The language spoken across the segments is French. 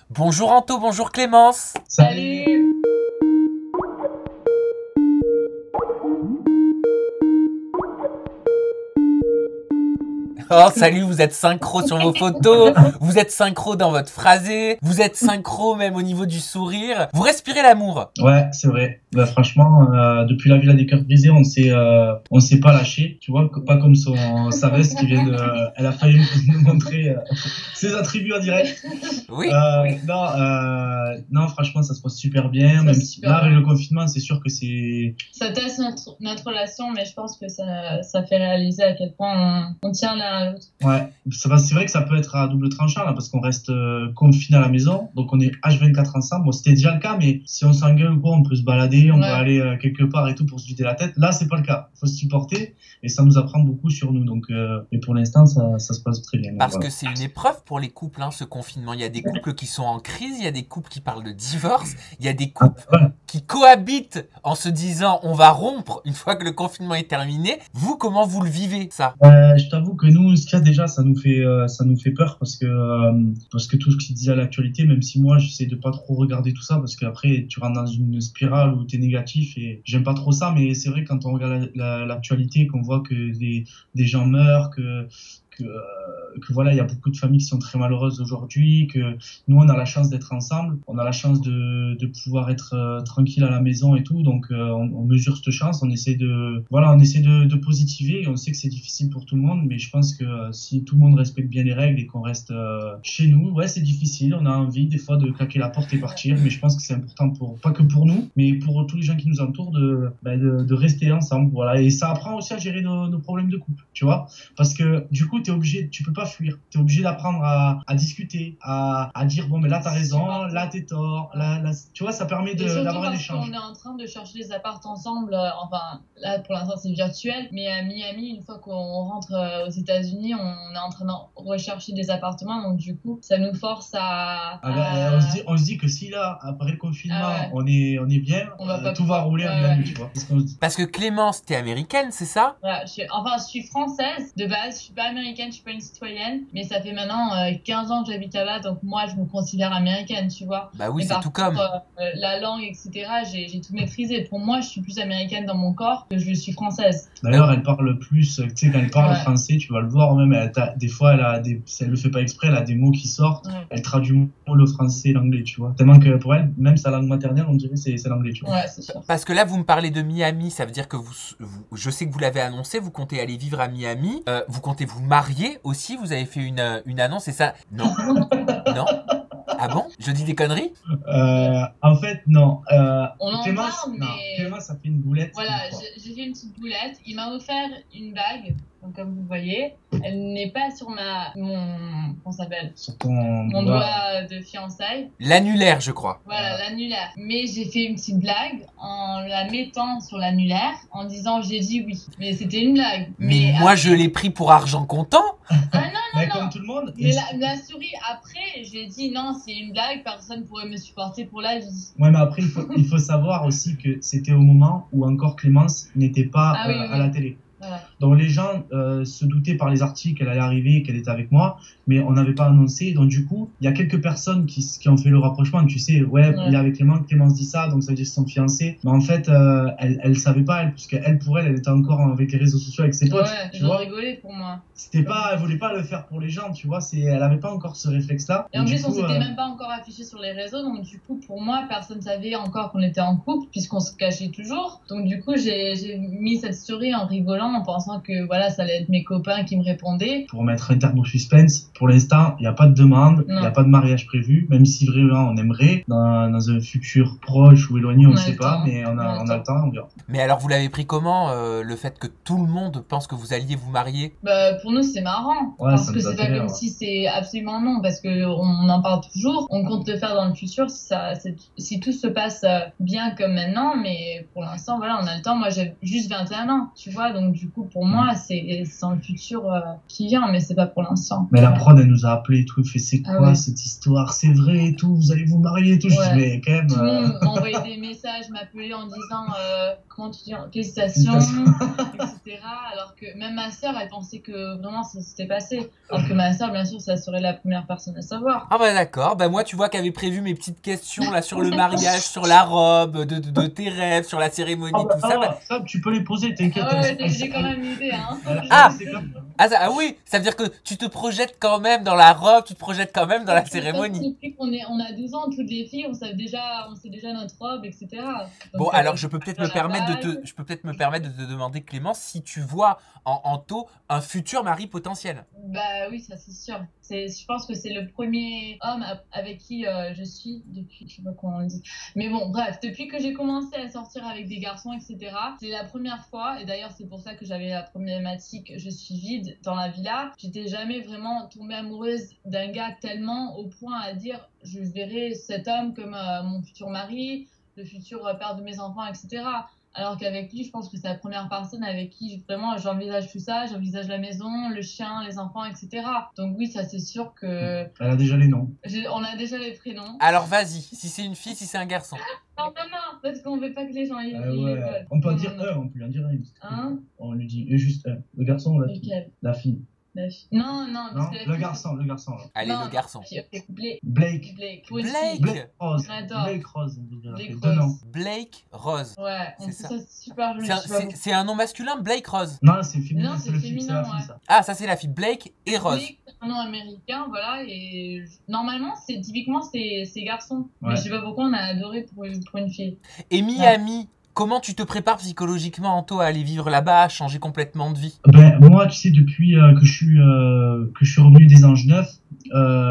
Bonjour Anto, bonjour Clémence. Salut. Oh salut, vous êtes synchro sur vos photos, vous êtes synchro dans votre phrasé, vous êtes synchro même au niveau du sourire. Vous respirez l'amour. Ouais, c'est vrai. Bah, franchement, depuis la Villa des Cœurs Brisés, on s'est pas lâché. Tu vois, pas comme sa veste qui vient de, elle a failli nous montrer ses attributs en direct. Oui. Non, franchement, ça se passe super bien. Même si là, avec le confinement, c'est sûr que ça teste notre relation, mais je pense que ça fait réaliser à quel point on tient l'un à l'autre. Ouais, c'est vrai que ça peut être à double tranchant là, parce qu'on reste confiné à la maison, donc on est H24 ensemble. Bon, c'était déjà le cas, mais si on s'engueule ou quoi, on peut se balader, on peut aller quelque part et tout pour se vider la tête. Là, c'est pas le cas. Faut se supporter et ça nous apprend beaucoup sur nous. Donc, mais pour l'instant, ça se passe très bien. Parce que c'est une épreuve pour les couples, ce confinement. Il y a des couples qui sont en crise, il y a des couples qui parlent de divorce, il y a des couples qui cohabitent en se disant on va rompre une fois que le confinement est terminé. Vous, comment vous le vivez ça? Je t'avoue que nous, ce qu'il y a déjà, ça nous fait peur parce que tout ce qui dit à l'actualité, même si moi j'essaie de pas trop regarder tout ça parce qu'après tu rentres dans une spirale où t'es négatif et j'aime pas trop ça, mais c'est vrai quand on regarde l'actualité, qu'on voit que des gens meurent, que voilà, il y a beaucoup de familles qui sont très malheureuses aujourd'hui, que nous on a la chance d'être ensemble, on a la chance de pouvoir être tranquille à la maison et tout, donc on mesure cette chance, on essaie de positiver, et on sait que c'est difficile pour tout le monde, mais je pense que si tout le monde respecte bien les règles et qu'on reste chez nous, ouais, c'est difficile, on a envie des fois de claquer la porte et partir, mais je pense que c'est important pas que pour nous, mais pour tous les gens qui nous entourent de rester ensemble, voilà, et ça apprend aussi à gérer nos problèmes de couple, tu vois, parce que du coup tu peux pas fuir, t'es obligé d'apprendre à discuter, à dire bon mais là t'as raison, là t'es tort, là tu vois, ça permet d'avoir un échange. On est en train de chercher des apparts ensemble, enfin là pour l'instant c'est virtuel, mais à Miami, une fois qu'on rentre aux États-Unis, on est en train de rechercher des appartements, donc du coup ça nous force on se dit que si là après le confinement on est bien, tout va rouler à Miami, tu vois. Parce que Clémence, t'es américaine, c'est ça? Voilà, je suis française de base, je suis pas américaine, je suis pas une citoyenne, mais ça fait maintenant 15 ans que j'habite là-bas, donc moi je me considère américaine, tu vois. Bah oui, mais c'est tout comme. La langue, etc., j'ai tout maîtrisé. Pour moi, je suis plus américaine dans mon corps que je suis française. D'ailleurs, elle parle plus, tu sais, quand elle parle français, tu vas le voir même, des fois, si elle le fait pas exprès, elle a des mots qui sortent, elle traduit le français et l'anglais, tu vois. Tellement que pour elle, même sa langue maternelle, on dirait c'est l'anglais, tu vois. Ouais, c'est sûr. Parce que là, vous me parlez de Miami, ça veut dire que je sais que vous l'avez annoncé, vous comptez aller vivre à Miami, vous comptez vous marier aussi, vous avez fait une annonce, et ça, non? Non? Ah bon? Je dis des conneries? En fait, non. On en parle, mais... Clémence, ça fait une boulette. Voilà, j'ai fait une petite boulette. Il m'a offert une bague. Donc, comme vous le voyez, elle n'est pas sur comment ça s'appelle? Sur mon doigt de fiançailles. L'annulaire, je crois. Voilà, l'annulaire. Mais j'ai fait une petite blague en la mettant sur l'annulaire, en disant j'ai dit oui. Mais c'était une blague. Mais moi, je l'ai pris pour argent comptant. Ah non, non. Comme tout le monde. Mais la souris, après, j'ai dit non, c'est une blague, personne pourrait me supporter pour la vie. Ouais, mais après, il faut savoir aussi que c'était au moment où encore Clémence n'était pas à la télé. Voilà. Donc les gens se doutaient par les articles qu'elle allait arriver, qu'elle était avec moi, mais on n'avait pas annoncé. Donc du coup, il y a quelques personnes qui ont fait le rapprochement. Tu sais, il est avec Clémence dit ça, donc ça veut dire qu'ils sont fiancés. Mais en fait, elle savait pas, puisqu'elle, pour elle était encore avec les réseaux sociaux avec ses potes. Ouais, ils ont rigolé pour moi. Elle voulait pas le faire pour les gens, tu vois. Elle avait pas encore ce réflexe-là. Et en plus, on s'était même pas encore affiché sur les réseaux, donc du coup, pour moi, personne savait encore qu'on était en couple, puisqu'on se cachait toujours. Donc du coup, j'ai mis cette story en rigolant, en pensant que voilà, ça allait être mes copains qui me répondaient. Pour mettre un terme au suspense, pour l'instant, il n'y a pas de demande, il n'y a pas de mariage prévu, même si vraiment on aimerait, dans un futur proche ou éloigné, on ne sait pas, mais on a le temps, on verra. Mais alors, vous l'avez pris comment, le fait que tout le monde pense que vous alliez vous marier? Bah, pour nous, c'est marrant. Parce que c'est pas comme si c'est absolument non, parce que on en parle toujours. On compte le faire dans le futur si tout se passe bien comme maintenant, mais pour l'instant, voilà, on a le temps. Moi, j'ai juste 21 ans, tu vois, donc du coup, pour moi, c'est dans le futur qui vient, mais c'est pas pour l'instant. Mais la prod, elle nous a appelé et tout, elle fait c'est Ah quoi ouais. cette histoire, c'est vrai et tout, vous allez vous marier et tout. Je Ouais. dis mais quand même. Tout le monde m'envoyait des messages, m'appelait en disant comment tu dis, félicitations, etc. Alors que même ma sœur, elle pensait que vraiment ça s'était passé. Alors que ma sœur, bien sûr, ça serait la première personne à savoir. Ah bah d'accord, bah moi tu vois qu'avais prévu mes petites questions là sur le mariage, sur la robe, de tes rêves, sur la cérémonie, tout ça. Bah... Ça, tu peux les poser, t'inquiète. Ah ouais, j'ai quand même une idée, hein. Ah oui, ça veut dire que tu te projettes quand même dans la robe, tu te projettes quand même dans la cérémonie. Depuis qu'on a 12 ans, toutes les filles, on sait déjà notre robe, etc. Donc, bon, alors je peux peut-être me permettre de te demander, Clémence, si tu vois en taux un futur mari potentiel. Bah oui, ça c'est sûr. Je pense que c'est le premier homme avec qui je suis depuis, je sais pas comment on dit. Mais bon, bref, depuis que j'ai commencé à sortir avec des garçons, etc. C'est la première fois, et d'ailleurs c'est pour ça que j'avais la problématique, je suis vide dans la villa. J'étais jamais vraiment tombée amoureuse d'un gars tellement au point à dire je verrai cet homme comme mon futur mari, le futur père de mes enfants, etc. Alors qu'avec lui, je pense que c'est la première personne avec qui vraiment j'envisage tout ça, j'envisage la maison, le chien, les enfants, etc. Donc oui, ça c'est sûr que... Elle a déjà les noms. On a déjà les prénoms. Alors vas-y, si c'est une fille, si c'est un garçon. Non, parce qu'on veut pas que les gens ils ouais. les veulent. On peut en dire un, on peut lui en dire un. Hein? On lui dit juste un. Le garçon ou la fille? Lequel? La fille. Non, parce que le garçon. Là. Allez, non, le garçon. Blake. Blake Rose. J'adore. Blake Rose. Blake Rose. Ouais, c'est ça. C'est super joli. C'est un nom masculin, Blake Rose? Non, c'est féminin, non, c'est le fille, c'est la ouais. fille, ça. Ah, ça c'est la fille, Blake et Rose. Blake, c'est un nom américain, voilà, et normalement, typiquement, c'est garçon. Ouais. Mais je sais pas pourquoi on a adoré pour une fille. Et Miami, comment tu te prépares psychologiquement, Anto, à aller vivre là-bas, à changer complètement de vie? Ben, moi, tu sais, depuis que je suis revenu des Anges Neufs,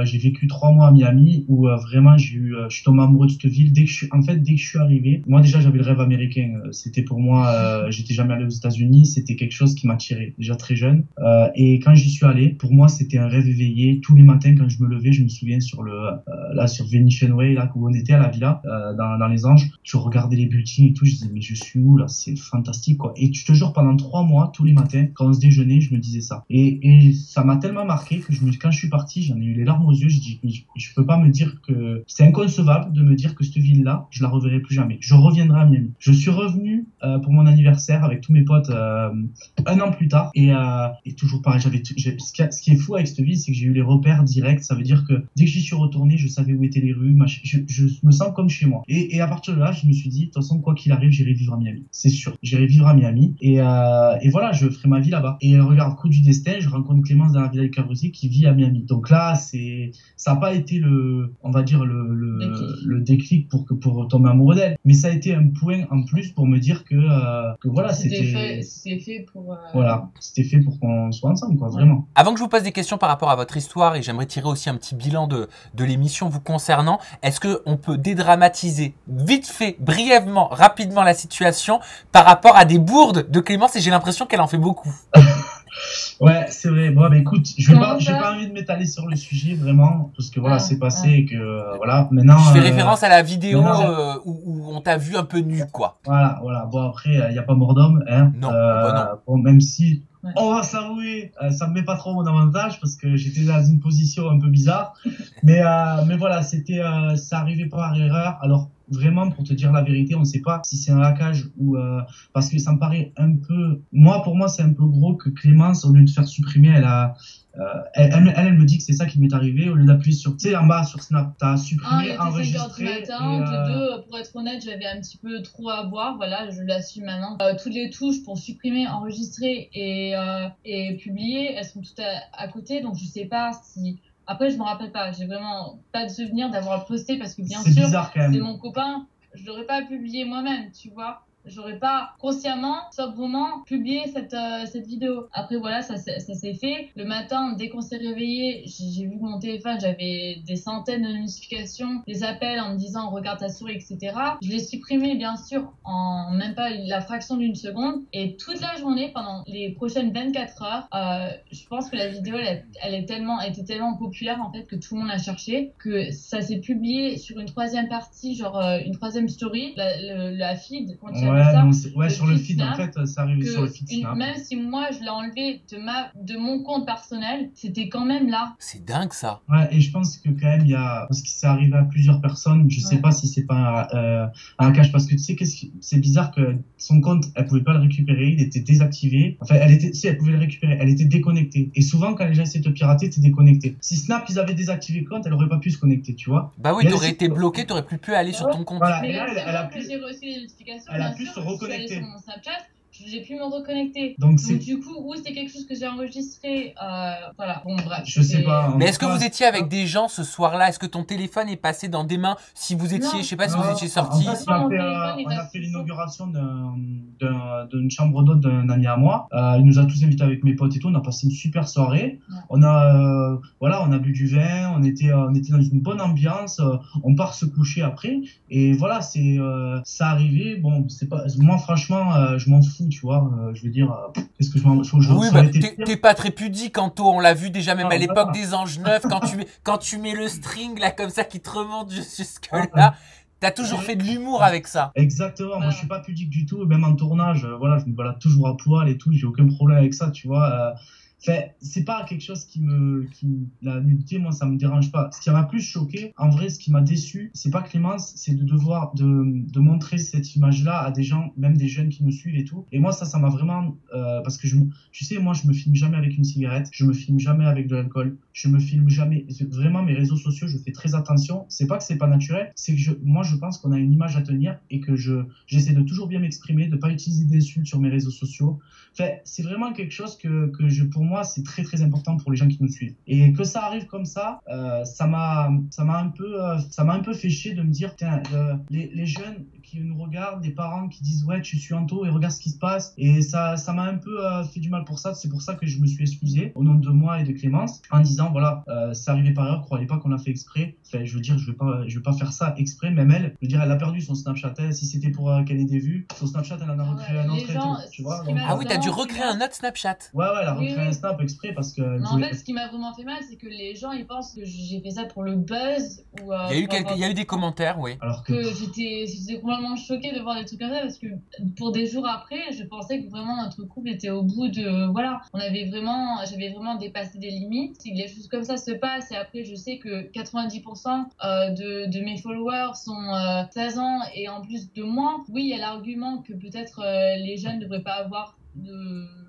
j'ai vécu 3 mois à Miami où vraiment je suis tombé amoureux de cette ville dès que je suis arrivé. Moi déjà j'avais le rêve américain, c'était pour moi, j'étais jamais allé aux États-Unis, c'était quelque chose qui m'attirait déjà très jeune. Et quand j'y suis allé, pour moi c'était un rêve éveillé. Tous les matins quand je me levais, je me souviens sur Venice Way là où on était à la villa dans les Anges, je regardais les buildings et tout, je disais mais je suis où là, c'est fantastique quoi. Et je te jure pendant 3 mois tous les matins quand on se déjeunait, je me disais ça. Et ça m'a tellement marqué que quand je suis parti, j'en ai eu les larmes aux yeux. Je dis, je peux pas me dire que c'est inconcevable de me dire que cette ville-là, je la reverrai plus jamais. Je reviendrai à Miami. Je suis revenu pour mon anniversaire avec tous mes potes 1 an plus tard et toujours pareil. Ce qui est fou avec cette ville, c'est que j'ai eu les repères directs. Ça veut dire que dès que j'y suis retourné, je savais où étaient les rues. Je me sens comme chez moi. Et à partir de là, je me suis dit, de toute façon, quoi qu'il arrive, j'irai vivre à Miami. C'est sûr. J'irai vivre à Miami et voilà, je ferai ma vie là-bas. Et regarde, coup du destin, je rencontre Clémence dans la villa de Cabresi qui vit à Miami. Donc là, ça n'a pas été le déclic pour tomber amoureux d'elle, mais ça a été un point en plus pour me dire que voilà, c'était fait pour voilà, c'était fait pour qu'on soit ensemble quoi, vraiment. Avant que je vous pose des questions par rapport à votre histoire, et j'aimerais tirer aussi un petit bilan de l'émission vous concernant, est-ce que on peut dédramatiser vite fait, brièvement, rapidement la situation par rapport à des bourdes de Clémence, et j'ai l'impression qu'elle en fait beaucoup. Ouais, c'est vrai. Bon, bah, écoute, j'ai pas envie de m'étaler sur le sujet vraiment, parce que voilà, c'est passé et que voilà. Maintenant, je fais référence à la vidéo où on t'a vu un peu nu, quoi. Voilà. Bon après, il y a pas mort d'homme, hein. Non. Bon, même si on va s'avouer, ça me met pas trop mon avantage parce que j'étais dans une position un peu bizarre, mais voilà, ça arrivait par erreur. Alors vraiment, pour te dire la vérité, on ne sait pas si c'est un hackage ou parce que ça me paraît un peu. Pour moi, c'est un peu gros que Clémence, au lieu de faire supprimer, elle me dit que c'est ça qui m'est arrivé. Au lieu d'appuyer sur, tu sais, en bas sur Snap, t'as supprimé, enregistré. Il était 5h du matin, de 2, pour être honnête, j'avais un petit peu trop à boire. Voilà, je l'assume maintenant. Toutes les touches pour supprimer, enregistrer et publier, elles sont toutes à côté. Donc je sais pas si. Après, je me rappelle pas. J'ai vraiment pas de souvenir d'avoir posté parce que bien sûr, c'est mon copain. Je l'aurais pas publié moi-même, tu vois. J'aurais pas consciemment, sobrement, publié cette vidéo. Après voilà, ça s'est fait. Le matin, dès qu'on s'est réveillé, j'ai vu mon téléphone, j'avais des centaines de notifications, des appels en me disant regarde ta souris, etc. Je l'ai supprimé bien sûr en même pas la fraction d'une seconde. Et toute la journée, pendant les prochaines 24 heures, je pense que la vidéo, elle était tellement populaire en fait que tout le monde l'a cherché, que ça s'est publié sur une 3e partie, genre une 3e story, la feed continue. appelle ça. Ouais, Le sur le feed feed, en Snap, fait, ça arrive sur le feed Snap. même si moi je l'ai enlevé de mon compte personnel, c'était quand même là. C'est dingue ça. Ouais, et je pense que quand même, parce que c'est arrivé à plusieurs personnes, je sais pas si c'est pas un cache, parce que tu sais, c'est bizarre que son compte, elle pouvait pas le récupérer, il était désactivé. Enfin, elle pouvait le récupérer, elle était déconnectée. Et souvent, quand les gens essaient de te pirater, t'es déconnecté. Si Snap, ils avaient désactivé le compte, elle aurait pas pu se connecter, tu vois. Bah oui, t'aurais été bloqué, t'aurais plus pu aller sur ton compte. Voilà, Mais et là, elle a pu, j'ai reçu les notifications, elle a bien pu sûr, se reconnecter. Je suis allée sur mon Snapchat, j'ai pu me reconnecter. Donc du coup, ou c'est quelque chose que j'ai enregistré, voilà, bon bref. Je sais pas. Mais est-ce que vous étiez avec des gens ce soir-là? Est-ce que ton téléphone est passé dans des mains si vous étiez, je sais pas si vous étiez sortis? En fait, on a fait l'inauguration d'une chambre d'hôte d'un ami à moi. Il nous a tous invités avec mes potes et tout. On a passé une super soirée. Ouais. On a bu du vin. On était dans une bonne ambiance. On part se coucher après. Et voilà, ça arrivé. Bon, c'est pas, moi franchement, je m'en fous, tu vois. Je veux dire, qu'est-ce que je m'en fous? Oui, bah, t'es pas très pudique, Anto. On l'a vu déjà même à l'époque des Anges Neufs, quand tu mets le string là comme ça qui te remonte jusque là. T'as toujours fait de l'humour avec ça. Exactement. Moi, je suis pas pudique du tout. Même en tournage, voilà, je me balade toujours à poil et tout. J'ai aucun problème avec ça, tu vois. C'est pas quelque chose la nudité, moi, ça me dérange pas. Ce qui m'a plus choqué, en vrai, ce qui m'a déçu, c'est pas Clémence, c'est de devoir de montrer cette image-là à des gens, même des jeunes qui nous suivent et tout. Et moi, ça m'a vraiment, parce que tu sais, moi, je me filme jamais avec une cigarette, je me filme jamais avec de l'alcool, je me filme jamais. Vraiment, mes réseaux sociaux, je fais très attention. C'est pas que c'est pas naturel, c'est que moi, je pense qu'on a une image à tenir et que j'essaie de toujours bien m'exprimer, de pas utiliser d'insultes sur mes réseaux sociaux. Enfin, c'est vraiment quelque chose pour moi, c'est très très important pour les gens qui nous suivent. Et que ça arrive comme ça, ça m'a un peu fait chier de me dire, tiens, les jeunes qui nous regardent, des parents qui disent ouais, tu suis Anto et regarde ce qui se passe. Et ça m'a un peu fait du mal pour ça. C'est pour ça que je me suis excusé au nom de moi et de Clémence en disant voilà, c'est arrivé par erreur, croyez pas qu'on l'a fait exprès. Enfin, je veux dire, je vais pas faire ça exprès. Même elle, je veux dire, elle a perdu son Snapchat. Si c'était pour qu'elle ait des vues, son Snapchat, elle en a recréé un autre et tout, tu vois. Donc, ah oui, t'as dû recréer un autre Snapchat. Ouais, elle a recréé un Snap exprès parce que. Non, en fait, ce qui m'a vraiment fait mal, c'est que les gens ils pensent que j'ai fait ça pour le buzz ou. Il y a eu des commentaires, oui. Alors que j'étais complètement choquée de voir des trucs comme ça parce que pour des jours après, je pensais que vraiment notre couple était au bout de voilà, j'avais vraiment dépassé des limites. Si les choses comme ça se passent et après je sais que 90% de mes followers sont 16 ans et en plus de moi, oui, il y a l'argument que peut-être les jeunes ne devraient pas avoir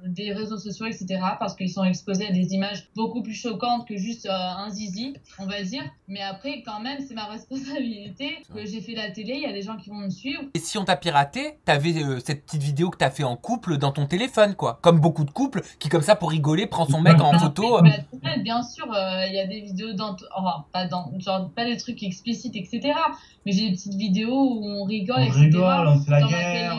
des réseaux sociaux, etc. parce qu'ils sont exposés à des images beaucoup plus choquantes que juste un zizi, on va dire. Mais après, quand même, c'est ma responsabilité que j'ai fait la télé, il y a des gens qui vont me suivre. Et si on t'a piraté, t'avais cette petite vidéo que t'as fait en couple dans ton téléphone, quoi. Comme beaucoup de couples qui, comme ça, pour rigoler, prend son mec en photo. Bien sûr, il y a des vidéos pas des trucs explicites, etc. Mais j'ai des petites vidéos où on rigole, etc. On fait la dans guerre.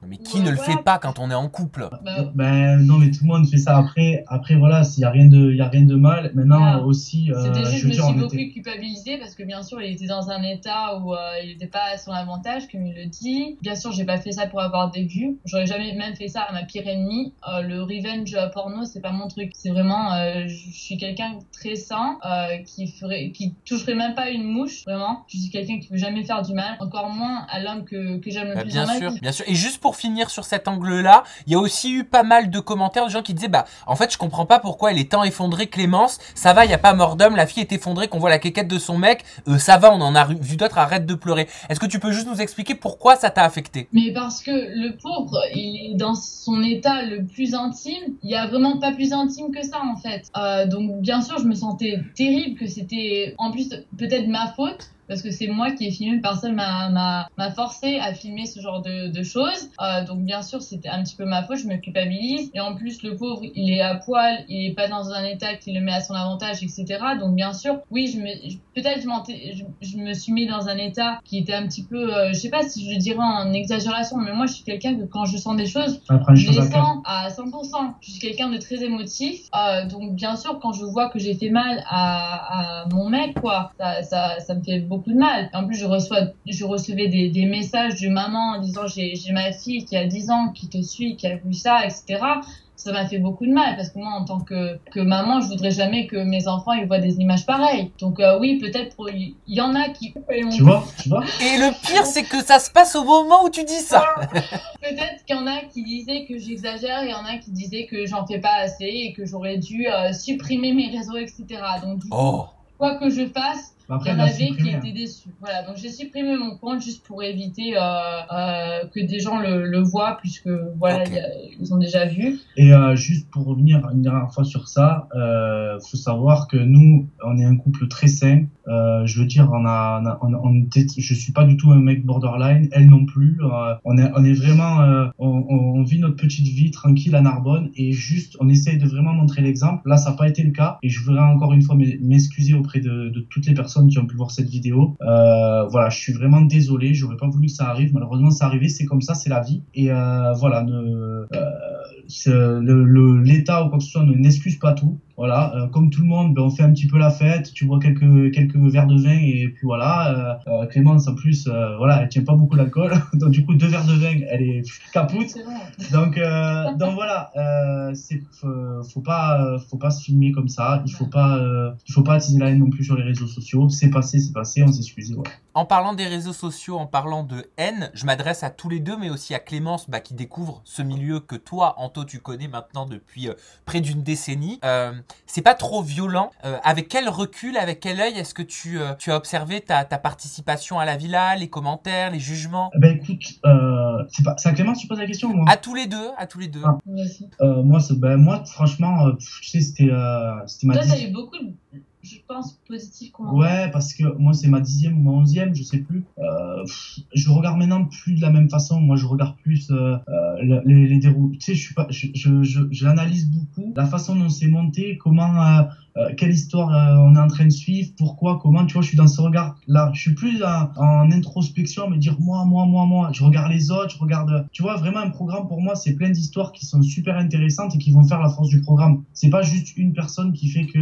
Mais qui ne le fait pas quand on est en couple? Non, mais tout le monde fait ça après voilà, s'il y a rien de mal. Maintenant aussi, je me suis beaucoup culpabilisée parce que bien sûr, il était dans un état où il n'était pas à son avantage, comme il le dit. Bien sûr, j'ai pas fait ça pour avoir des vues. J'aurais jamais même fait ça à ma pire ennemie. Le revenge porno, c'est pas mon truc. C'est vraiment, je suis quelqu'un de très sain, qui toucherait même pas une mouche, vraiment. Je suis quelqu'un qui veut jamais faire du mal, encore moins à l'homme que j'aime le plus dans ma vie. Bien sûr. Et juste pour finir sur cet angle-là, il y a aussi eu pas mal de commentaires de gens qui disaient en fait je comprends pas pourquoi elle est tant effondrée, Clémence, ça va, il y a pas mort d'homme, la fille est effondrée, qu'on voit la quéquette de son mec, ça va, on en a vu d'autres, arrête de pleurer. Est-ce que tu peux juste nous expliquer pourquoi ça t'a affecté? Mais parce que le pauvre, il est dans son état le plus intime, il y a vraiment pas plus intime que ça en fait. Donc bien sûr je me sentais terrible, que c'était en plus peut-être ma faute, parce que c'est moi qui ai filmé, personne m'a forcé à filmer ce genre de choses. Donc bien sûr, c'était un petit peu ma faute, je me culpabilise. Et en plus, le pauvre, il est à poil, il est pas dans un état qui le met à son avantage, etc. Donc bien sûr, oui, je me suis mis dans un état qui était un petit peu, je sais pas si je dirais en exagération, mais moi, je suis quelqu'un que quand je sens des choses, je les sens à 100%. Je suis quelqu'un de très émotif. Donc bien sûr, quand je vois que j'ai fait mal à mon mec, quoi, ça me fait beaucoup de mal. En plus, je recevais des messages de maman en disant j'ai ma fille qui a 10 ans qui te suit, qui a vu ça, etc. ça m'a fait beaucoup de mal parce que moi, en tant que maman, je voudrais jamais que mes enfants ils voient des images pareilles. Donc oui, peut-être il y en a qui. Tu vois. Et le pire, c'est que ça se passe au moment où tu dis ça. Peut-être qu'il y en a qui disaient que j'exagère, il y en a qui disaient que j'en fais pas assez et que j'aurais dû supprimer mes réseaux, etc. Donc du coup, quoi que je fasse, il y en avait qui étaient déçus. Voilà, donc j'ai supprimé mon compte juste pour éviter que des gens le voient, puisque voilà, ils ont déjà vu. Et juste pour revenir une dernière fois sur ça, faut savoir que nous, on est un couple très sain. Je veux dire, je suis pas du tout un mec borderline, elle non plus. On est vraiment, on vit notre petite vie tranquille à Narbonne et juste, on essaye de vraiment montrer l'exemple. Là, ça n'a pas été le cas et je voudrais encore une fois m'excuser auprès de toutes les personnes qui ont pu voir cette vidéo. Voilà, je suis vraiment désolé, j'aurais pas voulu que ça arrive. Malheureusement, ça arrivé, c'est comme ça, c'est la vie. Et voilà, l'État ou quoi que ce soit n'excuse pas tout. Voilà, comme tout le monde, on fait un petit peu la fête, tu bois quelques verres de vin et puis voilà. Clémence en plus, voilà, elle tient pas beaucoup d'alcool, donc du coup 2 verres de vin, elle est capoute. Donc voilà, faut pas se filmer comme ça. Il faut pas attiser la haine non plus sur les réseaux sociaux. C'est passé, on s'excuse. Voilà. En parlant des réseaux sociaux, en parlant de haine, je m'adresse à tous les deux, mais aussi à Clémence qui découvre ce milieu que toi, Anto, tu connais maintenant depuis près d'une décennie. C'est pas trop violent. Avec quel recul, avec quel œil est-ce que tu as observé ta participation à la villa, les commentaires, les jugements? Ben écoute, c'est à Clémence tu poses la question ou moi? À tous les deux. Ah. Moi franchement, tu sais, c'était ma... Toi, t'as eu beaucoup de... Je pense positif commentaires. Ouais, parce que moi c'est ma 10e ou ma 11e, je sais plus. Je regarde maintenant plus de la même façon. Moi je regarde plus les déroules. Tu sais, j'analyse beaucoup la façon dont c'est monté, comment quelle histoire on est en train de suivre, pourquoi, comment, tu vois, je suis dans ce regard là, je suis plus en introspection, me dire moi, je regarde les autres, je regarde, tu vois, vraiment un programme pour moi c'est plein d'histoires qui sont super intéressantes et qui vont faire la force du programme. C'est pas juste une personne qui fait que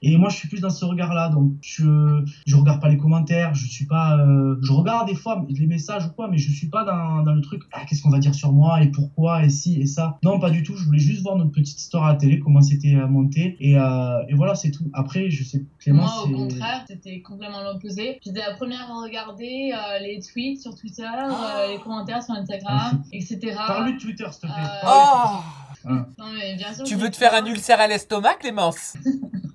et moi je suis plus dans ce regard là, donc je regarde pas les commentaires, je suis pas je regarde des fois les messages ou quoi, mais je suis pas dans le truc qu'est-ce qu'on va dire sur moi et pourquoi et si et ça, non pas du tout. Je voulais juste voir notre petite histoire à la télé, comment c'était monté et voilà, c'est tout. Après je sais Clémence, moi au contraire c'était complètement l'opposé. J'étais la première à regarder les tweets sur Twitter, les commentaires sur Instagram, etc. Parle-lui de Twitter s'il te plaît. Non mais bien sûr, tu veux te faire un ulcère à l'estomac, Clémence?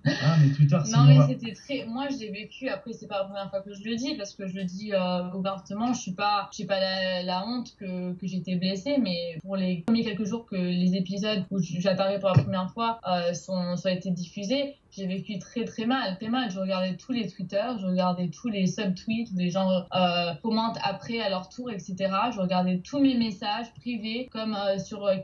Mais Twitter, c'est non, mais c'était très. Moi, je l'ai vécu. Après, c'est pas la première fois que je le dis, parce que je le dis ouvertement. Je suis pas la honte que j'ai été blessée, mais pour les premiers quelques jours que les épisodes où j'apparais pour la première fois sont été diffusés, j'ai vécu très très mal, Je regardais tous les Twitter, je regardais tous les subtweets où les gens commentent après à leur tour, etc. Je regardais tous mes messages privés, comme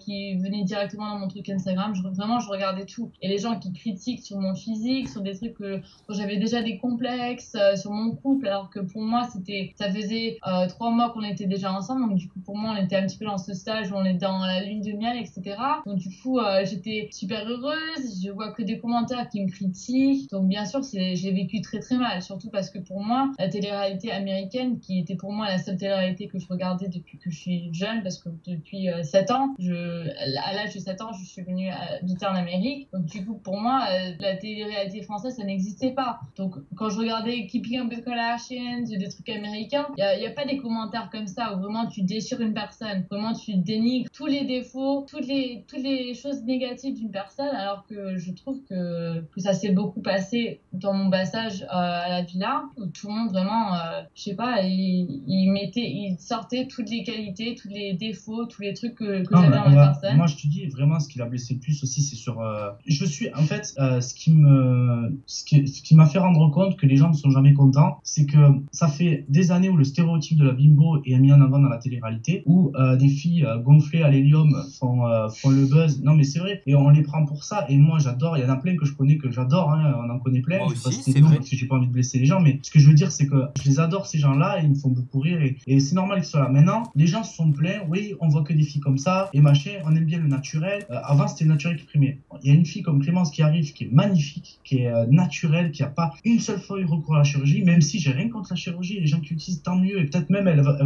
qui venaient directement dans mon truc Instagram. Vraiment, je regardais tout. Et les gens qui critiquent sur mon physique, sur des trucs dont j'avais déjà des complexes, sur mon couple, alors que pour moi, ça faisait 3 mois qu'on était déjà ensemble. Donc du coup, pour moi, on était un petit peu dans ce stage où on est dans la lune de miel, etc. Donc du coup, j'étais super heureuse. Je vois que des commentaires qui me critique. Donc bien sûr, j'ai vécu très très mal, surtout parce que pour moi, la télé-réalité américaine, qui était pour moi la seule télé-réalité que je regardais depuis que je suis jeune, parce que depuis 7 ans, à l'âge de 7 ans, je suis venue habiter en Amérique. Donc du coup, pour moi, la télé-réalité française, ça n'existait pas. Donc quand je regardais Keeping Up with the Kardashians, des trucs américains, il y a pas des commentaires comme ça où vraiment tu déchires une personne, vraiment tu dénigres tous les défauts, toutes les choses négatives d'une personne, alors que je trouve que ça s'est beaucoup passé dans mon passage à la villa, où tout le monde vraiment, je sais pas, il sortait toutes les qualités, tous les défauts, tous les trucs que j'avais dans la personne. Moi je te dis vraiment, ce qui l'a blessé le plus aussi, c'est sur je suis en fait ce qui m'a fait rendre compte que les gens ne sont jamais contents, c'est que ça fait des années où le stéréotype de la bimbo est mis en avant dans la télé-réalité, où des filles gonflées à l'hélium font le buzz. Non mais c'est vrai, et on les prend pour ça, et moi j'adore. Il y en a plein que je connais, que j'adore, hein, on en connaît plein. Moi Je vais pas aussi, citer c'est de nom vrai. parce que j'ai pas envie de blesser les gens, mais ce que je veux dire, c'est que je les adore, ces gens-là, et ils me font beaucoup rire, et c'est normal qu'ils soient là. Maintenant, les gens se sont plaints, oui, on voit que des filles comme ça, et machin, on aime bien le naturel. Avant, c'était le naturel qui primait. Il y a une fille comme Clémence qui arrive, qui est magnifique, qui est naturelle, qui a pas une seule fois eu recours à la chirurgie, même si j'ai rien contre la chirurgie, les gens qui l'utilisent, tant mieux, et peut-être même elle va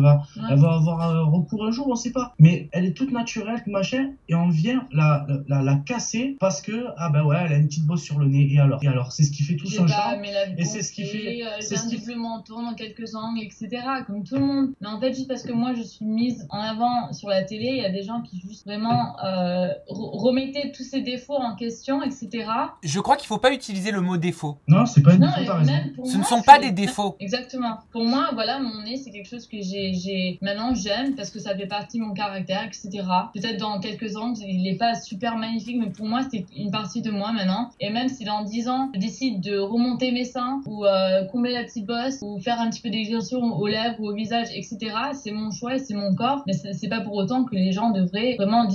avoir recours un jour, on sait pas. Mais elle est toute naturelle, tout machin, et on vient la casser parce que, ah ben ouais, elle a une petite bosse sur le nez, et alors, c'est ce qui fait tout son charme. Et c'est ce qui fait. J'ai un double menton dans quelques angles, etc. Comme tout le monde. Mais en fait, juste parce que moi je suis mise en avant sur la télé, il y a des gens qui juste vraiment remettaient tous ces défauts en question, etc. Je crois qu'il faut pas utiliser le mot défaut. Non, c'est pas une Non, défaut, et t'as raison. même pour Ce ne moi, sont pas des défauts. Exactement. Pour moi, voilà, mon nez, c'est quelque chose que maintenant j'aime parce que ça fait partie de mon caractère, etc. Peut-être dans quelques ans, il est pas super magnifique, mais pour moi, c'est une partie de moi maintenant. Et même si dans 10 ans, je décide de remonter mes seins ou combler la petite bosse ou faire un petit peu d'exercice aux lèvres ou au visage, etc., c'est mon choix et c'est mon corps. Mais c'est pas pour autant que les gens devraient vraiment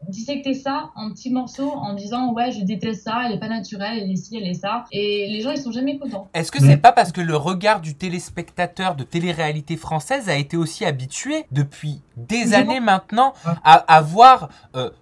dissecter ça en petits morceaux en disant ouais, je déteste ça, elle est pas naturelle, elle est ci, elle est ça. Et les gens, ils sont jamais contents. Est-ce que c'est pas parce que le regard du téléspectateur de télé-réalité française a été aussi habitué depuis des années maintenant à voir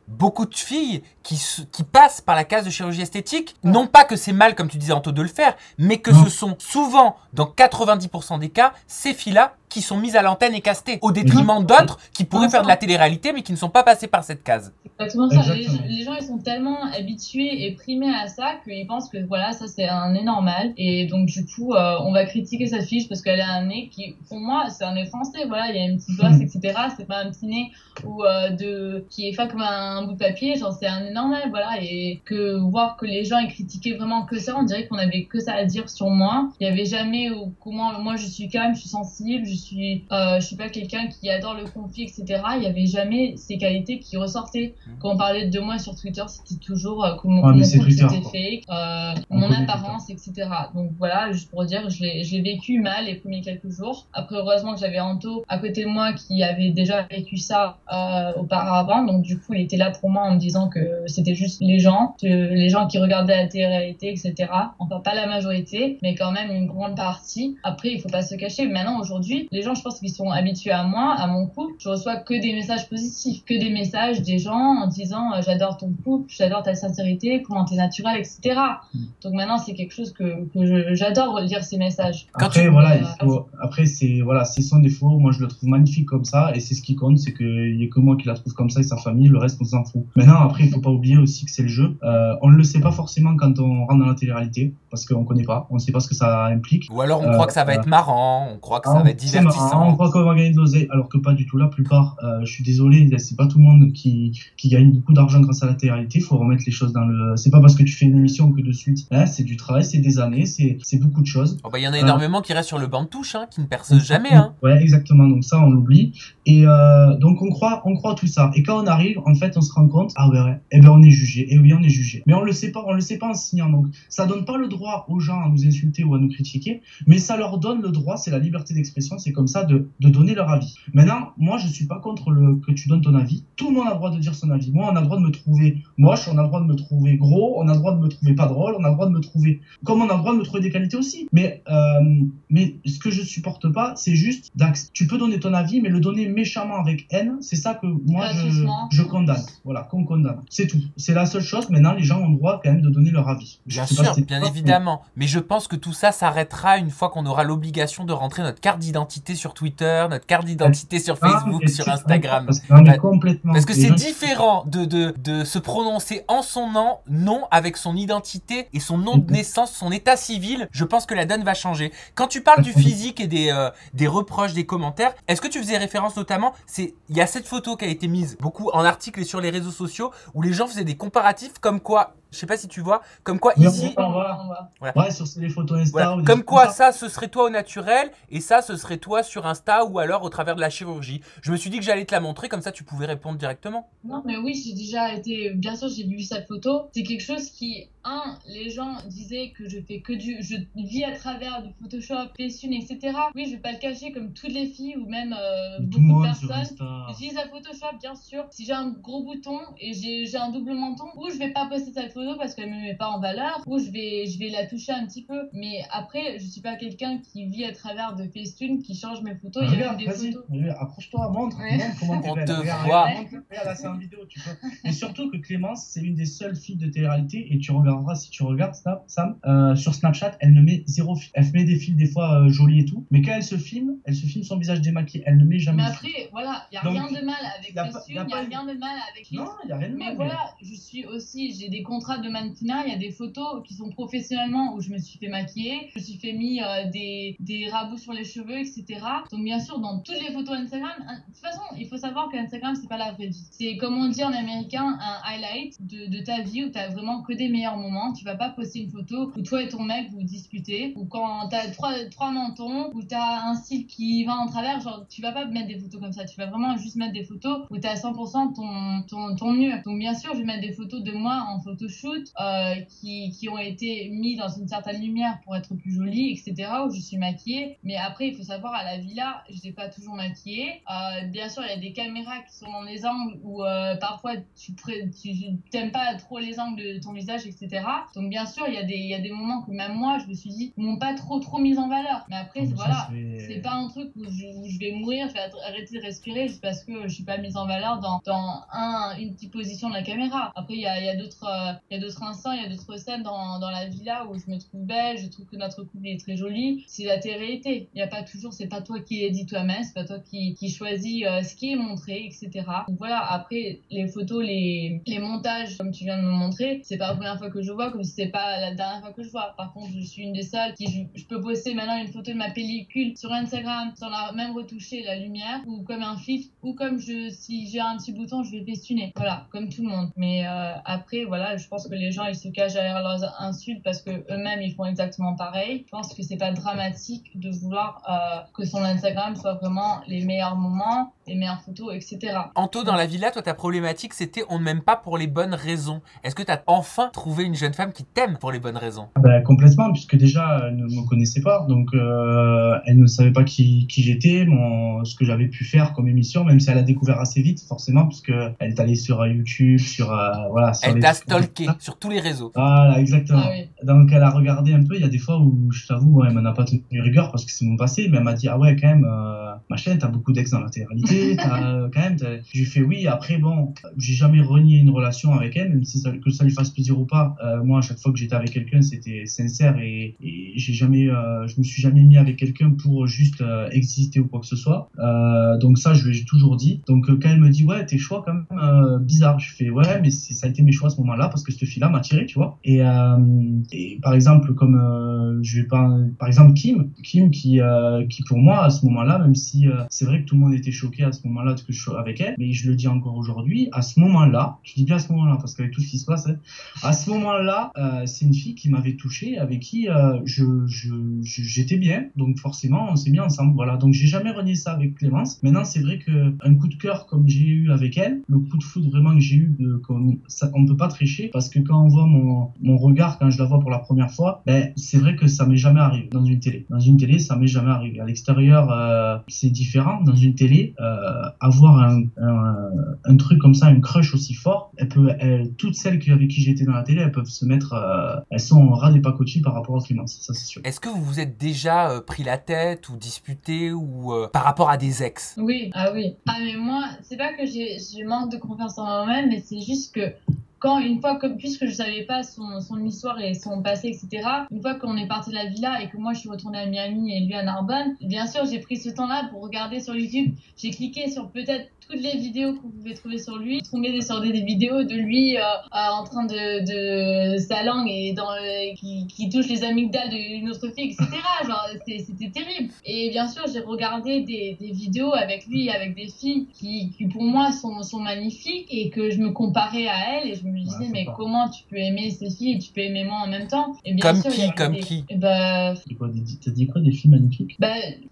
beaucoup de filles qui passent par la case de chirurgie esthétique? Non pas que c'est mal, comme tu disais Anto, de le faire, mais que ce sont souvent, dans 90% des cas, ces filles-là qui sont mises à l'antenne et castées, au détriment d'autres qui pourraient faire de la télé-réalité mais qui ne sont pas passées par cette case. Exactement ça. Les gens, ils sont tellement habitués et primés à ça qu'ils pensent que voilà, ça c'est un nez normal. Et donc du coup, on va critiquer cette fille parce qu'elle a un nez qui, pour moi, c'est un nez français. Voilà, il y a une petite bosse, etc. C'est pas un petit nez qui est fait comme un bout de papier. Genre c'est un nez normal, voilà. Et que voir que les gens ils critiquaient vraiment que ça, on dirait qu'on avait que ça à dire sur moi. Il y avait jamais comment moi je suis calme, je suis sensible, je suis pas quelqu'un qui adore le conflit, etc. Il y avait jamais ces qualités qui ressortaient. Quand on parlait de moi sur Twitter, c'était toujours comment mon compte c'était fake, mon apparence, etc. Donc voilà, juste pour dire, je l'ai vécu mal les premiers quelques jours. Après, heureusement que j'avais Anto à côté de moi qui avait déjà vécu ça auparavant. Donc du coup, il était là pour moi en me disant que c'était juste les gens qui regardaient la télé-réalité, etc. Enfin, pas la majorité, mais quand même une grande partie. Après, il faut pas se cacher. Maintenant, aujourd'hui, les gens, je pense qu'ils sont habitués à moi, à mon couple. Je reçois que des messages positifs, que des messages des gens en disant j'adore ton couple, j'adore ta sincérité, comment t'es naturel, etc. Donc maintenant, c'est quelque chose que j'adore lire ces messages. Après, après c'est son défaut. Moi, je le trouve magnifique comme ça, et c'est ce qui compte, c'est qu'il y a que moi qui la trouve comme ça et sa famille. Le reste, on s'en fout. Maintenant, après, il faut pas oublier aussi que c'est le jeu. On ne le sait pas forcément quand on rentre dans la télé-réalité, parce qu'on connaît pas, on sait pas ce que ça implique. Ou alors on croit que ça va être marrant, on croit que ça va être divertissant. On croit qu'on va gagner de l'oseille, alors que pas du tout. La plupart, je suis désolé, c'est pas tout le monde qui gagne beaucoup d'argent grâce à la télé-réalité. Il faut remettre les choses dans le. C'est pas parce que tu fais une émission que de suite. C'est du travail, c'est des années, c'est beaucoup de choses. Il y en a énormément qui restent sur le banc de touche, qui ne percent jamais. Ouais, exactement. Donc ça, on l'oublie. Et donc on croit tout ça. Et quand on arrive, en fait, on se rend compte, on est jugé. Et oui, on est jugé. Mais on le sait pas en signant. Donc ça donne pas le droit aux gens à nous insulter ou à nous critiquer, mais ça leur donne le droit, c'est la liberté d'expression, c'est comme ça de donner leur avis. Maintenant, moi, je suis pas contre que tu donnes ton avis. Tout le monde a le droit de dire son avis. Moi, on a le droit de me trouver moche, on a le droit de me trouver gros, on a le droit de me trouver pas drôle, on a le droit de me trouver, comme on a le droit de me trouver des qualités aussi. Mais ce que je supporte pas, c'est juste, tu peux donner ton avis, mais le donner méchamment avec haine, c'est ça que moi, je condamne. Voilà, qu'on condamne. C'est tout. C'est la seule chose. Maintenant, les gens ont le droit quand même de donner leur avis. Bien sûr, bien évidemment. Mais je pense que tout ça s'arrêtera une fois qu'on aura l'obligation de rentrer notre carte d'identité sur Twitter, notre carte d'identité sur Facebook, sur Instagram. Parce que c'est différent de se prononcer en son nom avec son identité et son nom de naissance, son état civil. Je pense que la donne va changer. Quand tu parles du physique et des reproches, des commentaires, est-ce que tu faisais référence notamment, il y a cette photo qui a été mise beaucoup en articles et sur les réseaux sociaux où les gens faisaient des comparatifs comme quoi, je sais pas si tu vois, comme quoi ici, voilà. Ouais, sur les photos Insta. Voilà. Comme quoi ça, ce serait toi au naturel et ça, ce serait toi sur Insta ou alors au travers de la chirurgie. Je me suis dit que j'allais te la montrer, comme ça tu pouvais répondre directement. Non, mais oui, j'ai déjà été, bien sûr, j'ai vu cette photo. C'est quelque chose qui, les gens disaient que je vis à travers du Photoshop, Facetune, etc. Oui, je vais pas le cacher comme toutes les filles ou même beaucoup de personnes. J'utilise la Photoshop, bien sûr. Si j'ai un gros bouton et j'ai un double menton, ou je vais pas poster cette photo photo parce qu'elle me met pas en valeur, ou je vais la toucher un petit peu. Mais après, je suis pas quelqu'un qui vit à travers de Facetune, qui change mes photos. Il y a Regarde, même des vas-y, photos. approche-toi, montre comment t'es On belle. te Regarde, voit. regarde, là, c'est en vidéo, tu peux. Et surtout que Clémence, c'est l'une des seules filles de télé-réalité, et tu regarderas, si tu regardes Sam, sur Snapchat, elle ne met zéro filtre. Elle met des filtres des fois jolis et tout, mais quand elle se filme son visage démaquillé. Elle ne met jamais Mais de filtre. après, voilà, il n'y a Donc, rien de mal avec y a Facetune, pas- il n'y a rien de mal avec Non, il n'y a rien de mais mal. voilà, j'ai des contrats de mannequinat, il y a des photos qui sont professionnellement où je me suis fait maquiller, je me suis fait mis des rabouts sur les cheveux, etc. Donc bien sûr, dans toutes les photos Instagram, de toute façon, il faut savoir qu'Instagram, c'est pas la vraie vie. C'est comme on dit en américain, un highlight de ta vie où t'as vraiment que des meilleurs moments. Tu vas pas poster une photo où toi et ton mec vous disputez, ou quand t'as trois mentons, où t'as un style qui va en travers, genre tu vas pas mettre des photos comme ça, tu vas vraiment juste mettre des photos où t'as 100% ton mieux. Donc bien sûr, je vais mettre des photos de moi en photoshoot qui ont été mis dans une certaine lumière pour être plus jolie, etc., où je suis maquillée. Mais après, il faut savoir, à la villa, je n'ai pas toujours maquillée. Bien sûr, il y a des caméras qui sont dans des angles où parfois tu t'aimes pas trop les angles de ton visage, etc. Donc bien sûr, il y a des moments que même moi, je me suis dit, ils m'ont pas trop mis en valeur. Mais après, voilà, c'est pas un truc où je vais mourir, je vais arrêter de respirer juste parce que je suis pas mise en valeur dans une petite position de la caméra. Après, il y a d'autres instants, il y a d'autres scènes dans la villa où je me trouve belle, je trouve que notre couple est très joli. C'est la télé-réalité. Il y a pas toujours, c'est pas toi qui édite toi-même, c'est pas toi qui choisis ce qui est montré, etc. Donc voilà, après, les photos, les montages, comme tu viens de me montrer, c'est pas la première fois que je vois, comme si c'est pas la dernière fois que je vois. Par contre, je suis une des seules qui, je peux poster maintenant une photo de ma pellicule sur Instagram sans la même retoucher la lumière, ou comme un filtre, ou comme si j'ai un petit bouton, je vais festuner. Voilà, comme tout le monde. Mais après, voilà, je pense que les gens, ils se cachent derrière leurs insultes parce que eux-mêmes, ils font exactement pareil. Je pense que c'est pas dramatique de vouloir que son Instagram soit vraiment les meilleurs moments, les meilleures photos, etc. Anto, dans la villa, toi, ta problématique, c'était on ne m'aime pas pour les bonnes raisons. Est-ce que tu as enfin trouvé une jeune femme qui t'aime pour les bonnes raisons? Complètement, puisque déjà, elle ne me connaissait pas, donc elle ne savait pas qui j'étais, ce que j'avais pu faire comme émission, même si elle a découvert assez vite, forcément, puisque elle est allée sur YouTube, voilà. Sur Elle t'a stalké sur tous les réseaux. Voilà, exactement. Ah oui. Donc elle a regardé un peu, il y a des fois où, je t'avoue, elle m'en a pas tenu rigueur parce que c'est mon passé, mais elle m'a dit, ah ouais, quand même, ma chaîne, t'as beaucoup d'ex dans la télé-réalité, j'ai fait oui, après bon, j'ai jamais renié une relation avec elle, même si que ça lui fasse plaisir ou pas. Moi, à chaque fois que j'étais avec quelqu'un, c'était sincère et je me suis jamais mis avec quelqu'un pour juste exister ou quoi que ce soit. Donc ça, je lui ai toujours dit. Donc quand elle me dit, ouais, tes choix quand même bizarre, je fais ouais, mais ça a été mes choix à ce moment-là parce que cette fille-là m'a attiré, tu vois. Et par exemple, comme par exemple Kim qui pour moi à ce moment-là, même si c'est vrai que tout le monde était choqué à ce moment-là que je sois avec elle, mais je le dis encore aujourd'hui, à ce moment-là, je dis bien à ce moment-là parce qu'avec tout ce qui se passe, à ce moment-là, c'est une fille qui m'avait touché, avec qui j'étais bien, donc forcément on s'est mis ensemble, voilà. Donc j'ai jamais renié ça avec Clémence. Maintenant c'est vrai que un coup de cœur comme j'ai eu avec elle, le coup de foudre vraiment que j'ai eu, on peut pas tricher parce que quand on voit mon regard quand je la vois pour la première fois, c'est vrai que ça m'est jamais arrivé dans une télé. Dans une télé, ça m'est jamais arrivé. À l'extérieur, c'est différent. Dans une télé, avoir un truc comme ça, un crush aussi fort, toutes celles avec qui j'étais dans la télé, elles peuvent se mettre, elles sont en ras des pacotis par rapport à Clémence, ça c'est sûr. Est-ce que vous vous êtes déjà pris la tête ou disputé ou par rapport à des ex? Oui, ah oui. Ah mais moi, c'est pas que je manque de confiance en moi-même, mais c'est juste que puisque je savais pas son histoire et son passé, etc., une fois qu'on est parti de la villa et que moi je suis retournée à Miami et lui à Narbonne, bien sûr j'ai pris ce temps-là pour regarder sur YouTube. J'ai cliqué sur peut-être toutes les vidéos que vous pouvez trouver sur lui, tomber sur des vidéos de lui en train de sa langue et qui touche les amygdales d'une autre fille, etc. Genre c'était terrible. Et bien sûr j'ai regardé des vidéos avec lui, avec des filles qui pour moi sont magnifiques et que je me comparais à elles et je me disais mais comment tu peux aimer ces filles et tu peux aimer moi en même temps. Et bien comme sûr, qui et bah, t'as dit quoi, des filles magnifiques?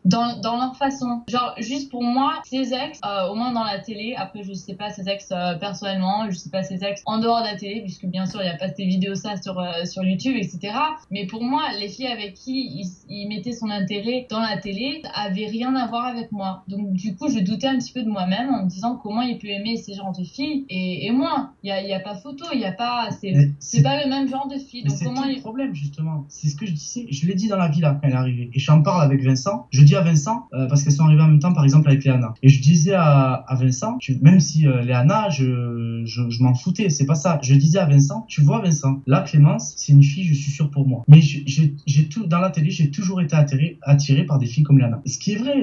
Dans leur façon, genre juste pour moi ces ex au moins dans la télé, après je sais pas ses ex personnellement, je sais pas ses ex en dehors de la télé puisque bien sûr il y a pas ces vidéos ça sur YouTube, etc. Mais pour moi les filles avec qui il mettait son intérêt dans la télé avaient rien à voir avec moi, donc du coup je doutais un petit peu de moi-même en me disant comment il peut aimer ces genres de filles et moi il y a pas photo, il y a pas, Mais c'est pas le même genre de fille. Mais Donc c'est comment tout le problème, justement. C'est ce que je disais. Je l'ai dit dans la villa quand elle est arrivée. Et j'en parle avec Vincent. Je dis à Vincent, parce qu'elles sont arrivées en même temps, par exemple, avec Léana. Et je disais à Vincent, même si Léana, je m'en foutais, c'est pas ça. Je disais à Vincent, tu vois, Vincent, là, Clémence, c'est une fille, je suis sûr pour moi. Mais j'ai tout, dans la télé, j'ai toujours été attiré par des filles comme Léana. Ce qui est vrai.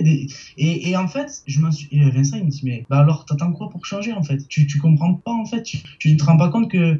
Et en fait, et Vincent, il me dit, mais bah alors, t'attends quoi pour changer, en fait? Tu comprends pas, en fait. Tu ne te rends pas compte que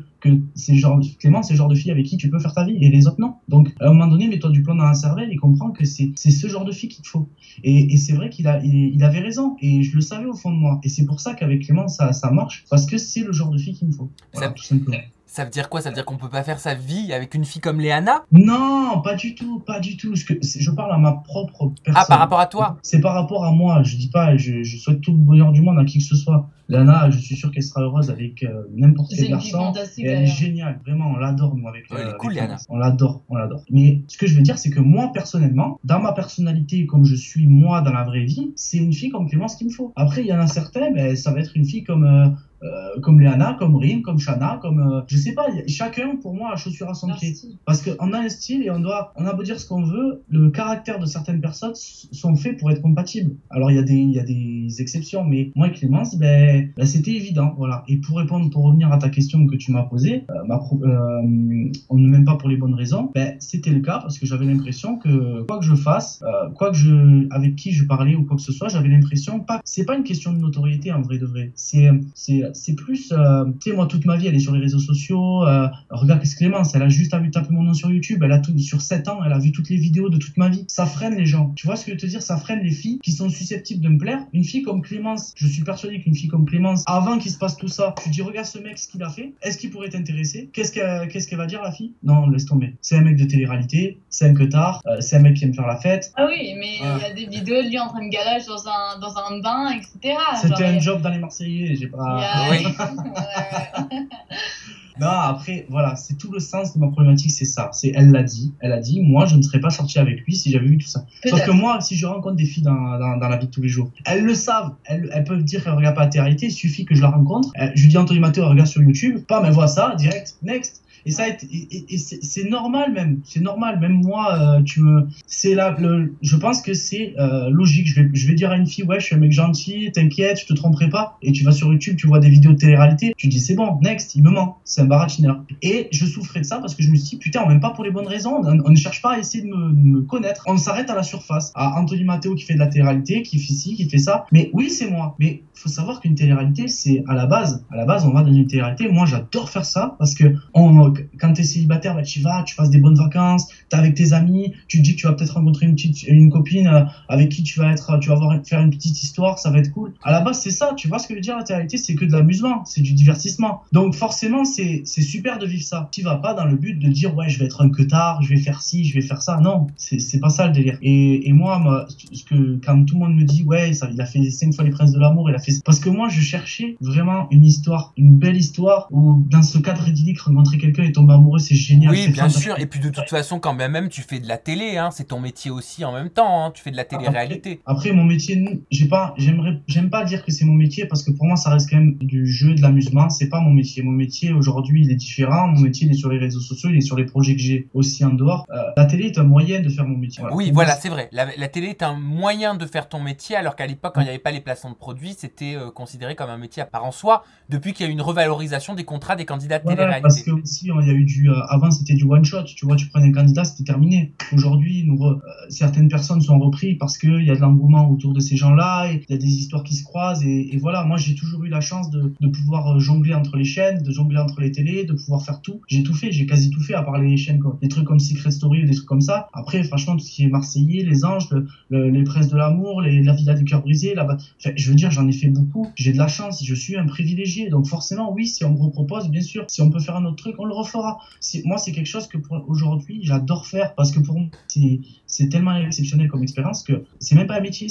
c'est Clément, c'est le genre de fille avec qui tu peux faire ta vie et les autres non. Donc à un moment donné, mets-toi du plomb dans la cervelle et comprends que c'est ce genre de fille qu'il te faut. Et c'est vrai qu'il avait raison et je le savais au fond de moi. Et c'est pour ça qu'avec Clément ça marche parce que c'est le genre de fille qu'il me faut. Voilà, tout simplement. Ça veut dire quoi? Ça veut dire qu'on peut pas faire sa vie avec une fille comme Léana? Non, pas du tout, pas du tout. Je parle à ma propre personne. Ah, par rapport à toi? C'est par rapport à moi. Je dis pas, je souhaite tout le bonheur du monde à qui que ce soit. Léana, je suis sûr qu'elle sera heureuse avec n'importe quel garçon. Et elle est géniale, vraiment, on l'adore, nous, avec elle est cool, Léana. On l'adore. Mais ce que je veux dire, c'est que moi, personnellement, dans ma personnalité, comme je suis moi dans la vraie vie, c'est une fille comme Clémence qu'il me faut. Après, il y en a certains, mais ça va être une fille comme Léana, comme Rim, comme Shana, comme je sais pas, chacun pour moi a chaussure à son pied. Parce qu'on a un style et on a beau dire ce qu'on veut, le caractère de certaines personnes sont faits pour être compatibles. Alors il y a des exceptions, mais moi et Clémence, c'était évident, voilà. Et pour revenir à ta question que tu m'as posée, on ne m'aime pas pour les bonnes raisons, c'était le cas parce que j'avais l'impression que quoi que je fasse, avec qui je parlais ou quoi que ce soit, j'avais l'impression c'est pas une question de notoriété en vrai de vrai. C'est plus, tu sais, moi, toute ma vie, elle est sur les réseaux sociaux. Regarde, qu'est-ce que Clémence, elle a juste tapé mon nom sur YouTube. Elle a sur 7 ans, elle a vu toutes les vidéos de toute ma vie. Ça freine les gens. Tu vois ce que je veux te dire? Ça freine les filles qui sont susceptibles de me plaire. Une fille comme Clémence, je suis persuadé qu'une fille comme Clémence, avant qu'il se passe tout ça, tu dis, regarde ce mec, ce qu'il a fait. Est-ce qu'il pourrait t'intéresser? Qu'est-ce qu'elle va dire, la fille? Non, laisse tomber. C'est un mec de télé-réalité, c'est un queutard, c'est un mec qui aime faire la fête. Ah oui, mais il y a des vidéos de lui en train de galocher dans un bain, etc. C'était un job dans les Marseillais, j'ai pas... Oui. Non, après, voilà, c'est tout le sens de ma problématique, c'est ça. Elle l'a dit, moi, je ne serais pas sorti avec lui si j'avais vu tout ça. Sauf que moi, si je rencontre des filles dans la vie de tous les jours, elles le savent, elles peuvent dire qu'elles regardent pas la télé-réalité, il suffit que je la rencontre, je lui dis Anthony Matteo, regarde sur YouTube, elle voit ça, direct, next. Et ça c'est normal même, moi, je pense que c'est logique. Je vais dire à une fille, ouais, je suis un mec gentil, t'inquiète, je te tromperai pas. Et tu vas sur YouTube, tu vois des vidéos de télé-réalité, tu dis c'est bon, next, il me ment, c'est un baratineur. Et je souffrais de ça parce que je me suis dit putain, on m'aime pas pour les bonnes raisons, on ne cherche pas à essayer de me connaître, on s'arrête à la surface, à Anthony Matteo qui fait de la télé-réalité, qui fait ci, qui fait ça. Mais oui, c'est moi. Mais faut savoir qu'une télé-réalité, c'est à la base, on va dans une télé-réalité. Moi, j'adore faire ça parce que quand t'es célibataire, tu passes des bonnes vacances, t'es avec tes amis, tu te dis que tu vas peut-être rencontrer une copine avec qui tu vas faire une petite histoire, ça va être cool. À la base, c'est ça, tu vois ce que je veux dire, la télé-réalité, c'est que de l'amusement, c'est du divertissement. Donc forcément, c'est super de vivre ça. Tu vas pas dans le but de dire, ouais, je vais être un queutard, je vais faire ci, je vais faire ça. Non, c'est pas ça le délire. Et moi, quand tout le monde me dit, ouais, il a fait 5 fois les Princes de l'amour, il a fait... Parce que moi, je cherchais vraiment une histoire, une belle histoire où, dans ce cadre idyllique, rencontrer quelqu'un et tomber amoureux, c'est génial. Oui, bien sûr. Et puis de toute façon, quand même, tu fais de la télé, hein. C'est ton métier aussi en même temps. Hein. Tu fais de la télé-réalité. Après, mon métier, j'aime pas dire que c'est mon métier parce que pour moi, ça reste quand même du jeu, de l'amusement. C'est pas mon métier. Mon métier aujourd'hui, il est différent. Mon métier, il est sur les réseaux sociaux, il est sur les projets que j'ai aussi en dehors. La télé est un moyen de faire mon métier. Voilà. Oui, voilà, c'est vrai. La télé est un moyen de faire ton métier, alors qu'à l'époque, quand il n'y avait pas les placements de produits, c'était considéré comme un métier à part en soi. Depuis qu'il y a eu une revalorisation des contrats des candidats de télé-réalité. Parce que aussi, il y a eu avant, c'était du one shot. Tu vois, tu prenais un candidat, c'était terminé. Aujourd'hui, certaines personnes sont reprises parce qu'il y a de l'engouement autour de ces gens-là, et il y a des histoires qui se croisent. Et voilà, moi, j'ai toujours eu la chance de pouvoir jongler entre les chaînes, de jongler entre les télés, de pouvoir faire tout. J'ai tout fait, j'ai quasi tout fait, à part les chaînes, des trucs comme Secret Story ou des trucs comme ça. Après, franchement, tout ce qui est Marseillais, les Anges, les Princes de l'amour, la Villa des cœurs brisés, là-bas. Enfin, je veux dire, j'en ai fait beaucoup. J'ai de la chance, je suis un privilégié. Donc forcément, oui, si on me propose, bien sûr, si on peut faire un autre truc, on le refera. Moi, c'est quelque chose que aujourd'hui, j'adore faire parce que pour moi, c'est tellement exceptionnel comme expérience que c'est même pas un métier.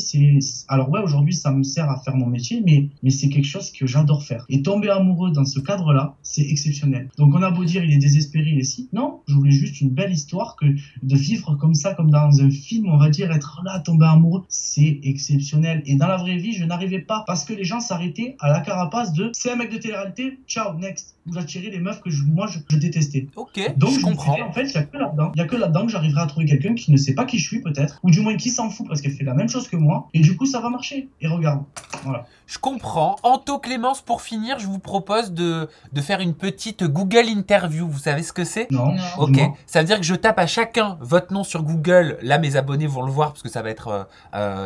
Alors ouais, aujourd'hui, ça me sert à faire mon métier, mais c'est quelque chose que j'adore faire. Et tomber amoureux dans ce cadre-là, c'est exceptionnel. Donc on a beau dire, il est désespéré, il est si. Non, je voulais juste une belle histoire, que de vivre comme ça, comme dans un film, on va dire, être là, tomber amoureux, c'est exceptionnel. Et dans la vraie vie, je n'arrivais pas parce que les gens s'arrêtaient à la carapace de c'est un mec de télé-réalité, ciao, next. où j'attirais les meufs que moi je détestais. Ok, Donc je je me comprends. suis dit, en fait, il y a que là-dedans que j'arriverai à trouver quelqu'un qui ne sait pas qui je suis peut-être, ou du moins qui s'en fout parce qu'elle fait la même chose que moi, et du coup ça va marcher. Et regarde, voilà. Je comprends. Anto Clémence, pour finir, je vous propose de faire une petite Google interview. Vous savez ce que c'est? Non. Non. Ok, Dis-moi. ça veut dire que je tape à chacun votre nom sur Google. Là, mes abonnés vont le voir parce que ça va être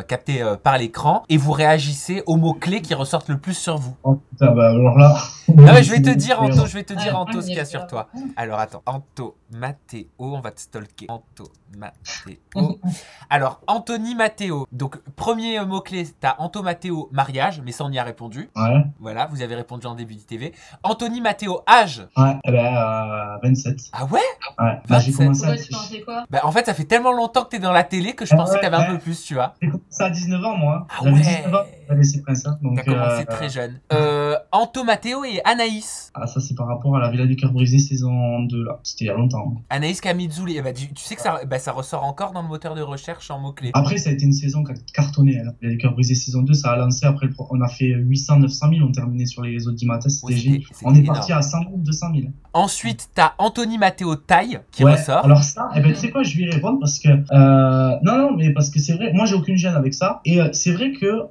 capté par l'écran. Et vous réagissez aux mots-clés qui ressortent le plus sur vous. Oh putain, bah alors là. Non, mais je vais te dire, Anto, je vais te dire, Ah, Anto, ce qu'il y a j'ai sur peur. toi. Alors, attends. Anto, Mathéo, on va te stalker. Anto, Mathéo. Alors, Anthony Mathéo. Donc, premier mot-clé, t'as Anto Mathéo, mariage, mais ça, on y a répondu. Ouais, Voilà, vous avez répondu en début d'ITV. Anthony Mathéo, âge. ouais, eh ben 27. Ah ouais? Ouais, bah, j'ai 27. commencé Pourquoi tu pensais quoi? Bah, en fait, ça fait tellement longtemps que t'es dans la télé que je pensais que t'avais un peu plus, tu vois. J'ai commencé à 19 ans, moi. Ah J'avais ouais. 19 ans, j'avais laissé Prince. Donc, T'as commencé très jeune. Anto Mathéo et Anaïs. Ah, ça, c'est par rapport à la Villa du Cœur Brisé saison 2, là. C'était il y a longtemps. Anaïs Kamizuli. Eh bah, tu sais que ça ressort encore dans le moteur de recherche en mots-clés. Après, ça a été une saison qui a cartonné. Hein. La Villa du Cœur Brisé saison 2, ça a lancé. Après, on a fait 800, 900 000. On terminait sur les audimateurs. C'était Ouais, génial. c'était On est énorme. parti à 100 000, 200 000. Ensuite, t'as Anthony Mathéo Taille qui Ouais, ressort. alors ça, eh ben, tu sais quoi, je vais y répondre parce que non, mais parce que c'est vrai, moi j'ai aucune gêne avec ça et c'est vrai que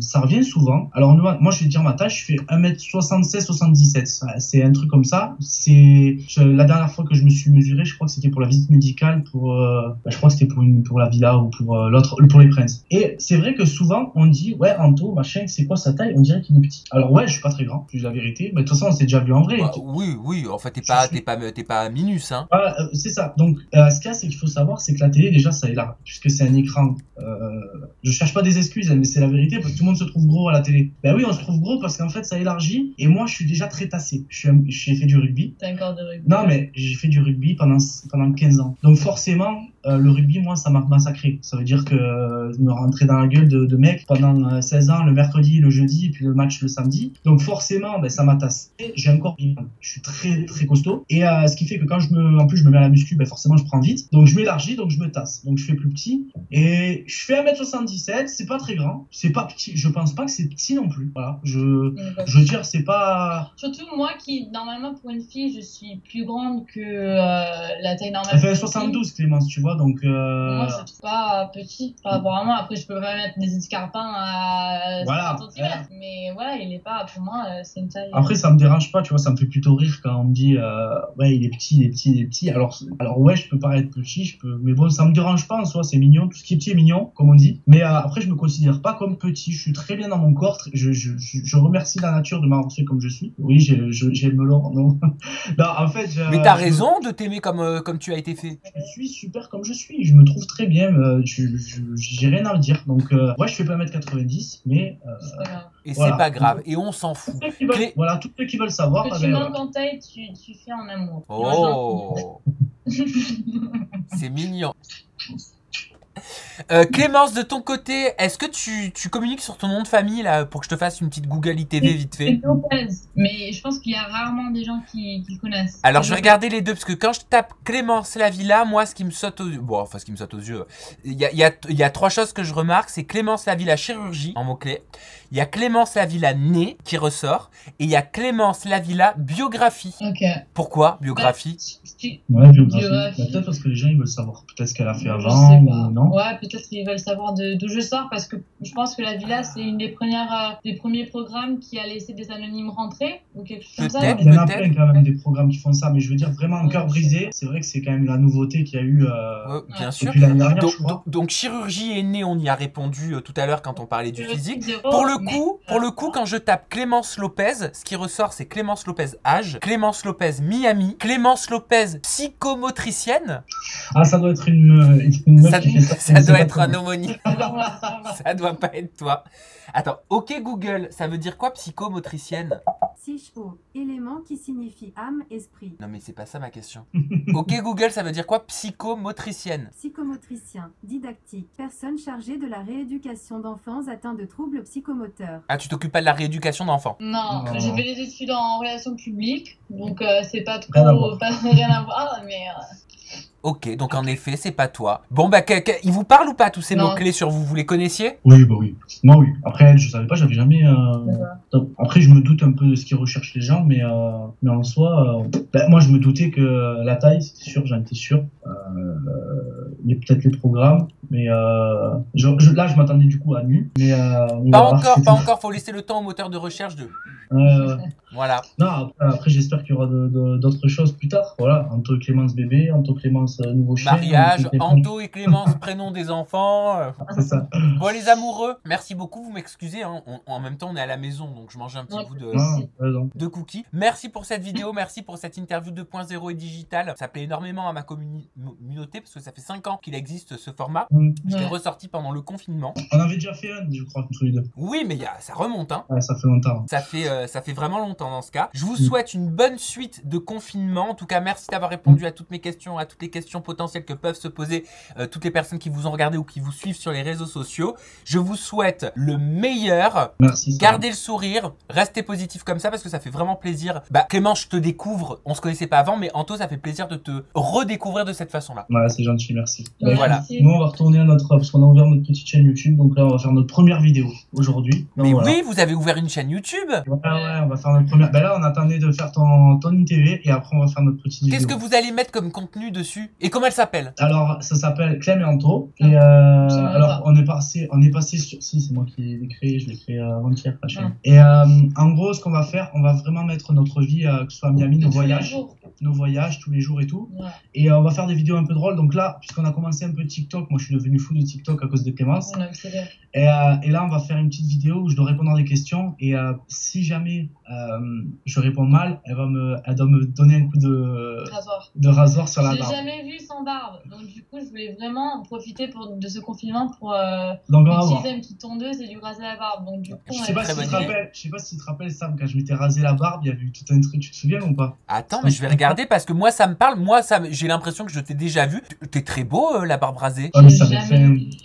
ça revient souvent. Alors moi je vais te dire ma taille, je fais 1m76, 77, c'est un truc comme ça. La dernière fois que je me suis mesuré, je crois que c'était pour la visite médicale je crois que c'était pour la villa ou pour pour les princes. Et c'est vrai que souvent on dit ouais Anto machin, c'est quoi sa taille? On dirait qu'il est petit. Alors ouais, je suis pas très grand, je dis la vérité, mais de toute façon on s'est déjà vu en vrai. Bah, oui, en fait, t'es pas minus, hein. Voilà, c'est ça. Donc, ce qu'il y a, c'est qu'il faut savoir, c'est que la télé, déjà, ça est là. Puisque c'est un écran. Je cherche pas des excuses, mais c'est la vérité, parce que tout le monde se trouve gros à la télé. Ben oui, on se trouve gros parce qu'en fait, ça élargit. Et moi, je suis déjà très tassé. J'ai fait du rugby. T'as un corps de rugby. Non, mais j'ai fait du rugby pendant 15 ans. Donc, forcément, le rugby, moi, ça m'a massacré. Ça veut dire que je me rentrais dans la gueule de mecs pendant 16 ans, le mercredi, le jeudi, et puis le match le samedi. Donc, forcément, ben, ça m'a tassé. J'ai un corps bien. Je suis très, très costaud. Et ce qui fait que quand en plus, je me mets à la muscu, ben, forcément, je prends vite. Donc, je m'élargis, donc je me tasse. Donc, je fais plus petit. Et je fais 1m77. C'est pas très grand. C'est pas petit. Je pense pas que c'est petit non plus. Voilà. Je veux dire, c'est pas... Surtout moi qui, normalement, pour une fille, je suis plus grande que la taille normale. Elle fait 72, Clémence, tu vois, donc... Moi, je trouve pas petit par rapport à moi. Après, je peux pas mettre des escarpins à Voilà. 50 cm. Mais voilà, il est pas, pour moi, c'est une taille... Après, ça me dérange pas, tu vois, ça me fait plutôt rire quand on me dit ouais, il est petit. Alors ouais, je peux paraître petit, mais bon, ça me dérange pas en soi, c'est mignon, tout ce qui est petit est mignon, comme on dit. Mais après, je me considère pas comme petit, je suis très bien dans mon corps. Je remercie la nature de m'avoir fait comme je suis. Oui, j'ai le melon, non. Non, en fait, Mais t'as raison de t'aimer comme tu as été fait. je suis super comme je suis, je me trouve très bien, j'ai rien à me dire. Donc ouais, je fais pas 1m90, mais C'est pas grave. Et Voilà. c'est pas grave. Et on s'en fout. voilà, tous ceux qui veulent savoir, Que ah tu ben, manques voilà. en taille, tu fais en amour. Oh, c'est mignon. Clémence, de ton côté, est-ce que tu communiques sur ton nom de famille là pour que je te fasse une petite Google ITV vite fait? C'est Lopez, mais je pense qu'il y a rarement des gens qui connaissent. Alors je vais regarder les deux parce que quand je tape Clémence Lavilla, moi ce qui me saute aux yeux, bon enfin ce qui me saute aux yeux, il y a trois choses que je remarque, c'est Clémence Lavilla chirurgie en mots-clés, il y a Clémence Lavilla nez qui ressort et il y a Clémence Lavilla biographie. Ok. Pourquoi biographie? Ouais, biographie. Biographie. Bah, peut-être parce que les gens ils veulent savoir peut-être ce qu'elle a fait Je avant sais pas. ou non. Ouais, peut-être qu'ils veulent savoir d'où je sors parce que je pense que la Villa c'est une des premiers programmes qui a laissé des anonymes rentrer ou quelque chose comme ça. Peut-être. Il y en a plein quand même des programmes qui font ça, mais je veux dire vraiment en cœur brisé, c'est vrai que c'est quand même la nouveauté qu'il y a eu Bien sûr. depuis l'année dernière, je crois. Donc chirurgie et nez, on y a répondu tout à l'heure quand on parlait du physique. Zéro, Pour mais- le coup, quand je tape Clémence Lopez, ce qui ressort, c'est Clémence Lopez âge, Clémence Lopez Miami, Clémence Lopez psychomotricienne. Ah, ça doit être une meuf Ça, qui fait ça. ça C'est doit pas être toi. un homonyme. Ça doit pas être toi. Attends, ok Google, ça veut dire quoi psychomotricienne? Psycho, élément qui signifie âme, esprit. Non mais c'est pas ça ma question. Ok Google, ça veut dire quoi psychomotricienne? Psychomotricien, didactique, personne chargée de la rééducation d'enfants atteints de troubles psychomoteurs. Ah, tu t'occupes pas de la rééducation d'enfants? Non, Non. j'ai fait des études en relations publiques, donc c'est pas Rien à trop, voir. pas rien à voir, mais Ok, donc en effet, c'est pas toi. Bon, bah, il vous parle ou pas tous ces Non. mots-clés sur vous? Vous les connaissiez? Oui, bah oui. Moi, oui. Après, je savais pas, j'avais jamais. Après, je me doute un peu de ce qu'ils recherchent les gens, mais en soi, moi, je me doutais que la taille, c'était sûr, j'en étais sûr. Peut-être les programmes, mais là, je m'attendais du coup à nu. Mais Pas encore, faut laisser le temps au moteur de recherche de. Voilà. Non, après j'espère qu'il y aura d'autres choses plus tard. Voilà, Anto et Clémence bébé, Anto Clémence nouveau chien. Mariage, Anto et Clémence, prénom des enfants. C'est ça. Bon, les amoureux, merci beaucoup. Vous m'excusez, hein, en même temps, on est à la maison, donc je mange un petit bout de cookies. Merci pour cette vidéo, merci pour cette interview 2.0 et digital. Ça plaît énormément à ma communauté parce que ça fait 5 ans qu'il existe ce format. Je l'ai ressorti pendant le confinement. On avait déjà fait un, je crois, tous les deux. Oui, mais ça remonte, hein. Ouais, ça fait longtemps. Ça fait vraiment longtemps dans ce cas. Je vous souhaite une bonne suite de confinement. En tout cas, merci d'avoir répondu à toutes mes questions, à toutes les questions potentielles que peuvent se poser toutes les personnes qui vous ont regardé ou qui vous suivent sur les réseaux sociaux. Je vous souhaite le meilleur. Merci. Gardez le sourire, restez positif comme ça parce que ça fait vraiment plaisir. Clément, je te découvre. On se connaissait pas avant, mais Anto, ça fait plaisir de te redécouvrir de cette façon-là. Ouais, c'est gentil, merci. Voilà. Nous, on va retourner à parce qu'on a ouvert notre petite chaîne YouTube, donc là, on va faire notre première vidéo aujourd'hui. Mais oui, vous avez ouvert une chaîne YouTube. Ouais, on va faire notre première. Là, on attendait de faire ton InTV et après, on va faire notre petite vidéo. Qu'est-ce que vous allez mettre comme contenu dessus? Et comment elle s'appelle? Alors, ça s'appelle Clem et Anto. Et alors, on est passé sur. Si, c'est moi qui l'ai créé, je l'ai créé avant-hier, la chaîne. Et en gros, ce qu'on va faire, on va vraiment mettre notre vie, que ce soit à Miami, nos voyages tous les jours et tout. Ouais. Et on va faire des vidéos un peu drôles. Donc là, puisqu'on a commencé un peu TikTok, moi je suis devenu fou de TikTok à cause de Clémence. Et là, on va faire une petite vidéo où je dois répondre à des questions. Et si jamais je réponds mal, elle doit me donner un coup de rasoir sur la barbe. J'ai jamais vu sans barbe. Donc du coup, je voulais vraiment profiter de ce confinement pour donc, utiliser une petite tondeuse et lui raser la barbe. Donc du coup, je sais pas si tu te rappelles, Sam, quand je m'étais rasé la barbe, il y avait eu tout un truc, tu te souviens ou pas? Attends, mais je vais regarder parce que moi ça me parle, j'ai l'impression que je t'ai déjà vu. T'es très beau la barbe rasée. Oh, mais ça fait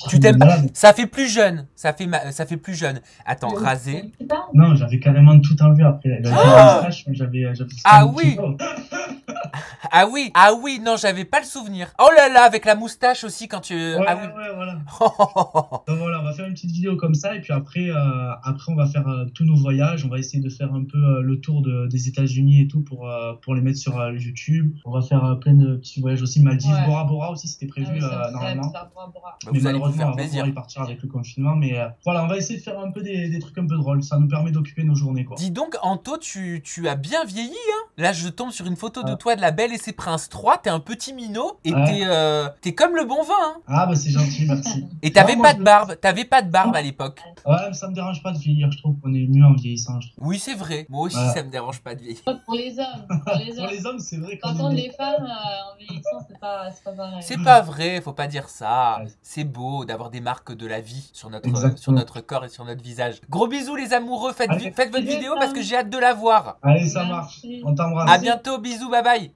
tu t'aimes pas? Ça fait plus jeune, ça fait plus jeune. Attends, rasé. Non, j'avais carrément tout enlevé après. J'avais ah oui. Ah oui, non, j'avais pas le souvenir. Oh là là, avec la moustache aussi quand tu. Ouais, ah oui. Ouais, voilà. Donc voilà, on va faire une petite vidéo comme ça et puis après on va faire tous nos voyages. On va essayer de faire un peu le tour des États-Unis et tout pour les mettre sur YouTube. On va faire plein de petits voyages aussi. Maldives, Bora Bora aussi, c'était prévu normalement. Mais vous allez vous faire plaisir. On va y partir avec le confinement, mais voilà, on va essayer de faire un peu des trucs un peu drôles. Ça nous permet d'occuper nos journées, quoi. Dis donc, Anto, tu as bien vieilli, hein. Là, je tombe sur une photo de toi de La Belle et ses Princes 3. T'es un petit minot et t'es comme le bon vin, hein. Ah bah c'est gentil, merci. Et t'avais pas de barbe. T'avais pas de barbe à l'époque. Ouais, mais ça me dérange pas de vieillir. Je trouve qu'on est mieux en vieillissant. Oui, c'est vrai. Moi aussi, ça me dérange pas de vieillir. Pour les hommes. Pour les hommes, c'est vrai. Par contre, les femmes, en vieillissant, c'est pas pareil. C'est pas vrai, faut pas dire ça. Ouais. C'est beau d'avoir des marques de la vie sur notre corps et sur notre visage. Gros bisous les amoureux, faites votre vidéo parce que j'ai hâte de la voir. Allez, ça marche. On t'embrasse. À bientôt, bisous, bye bye.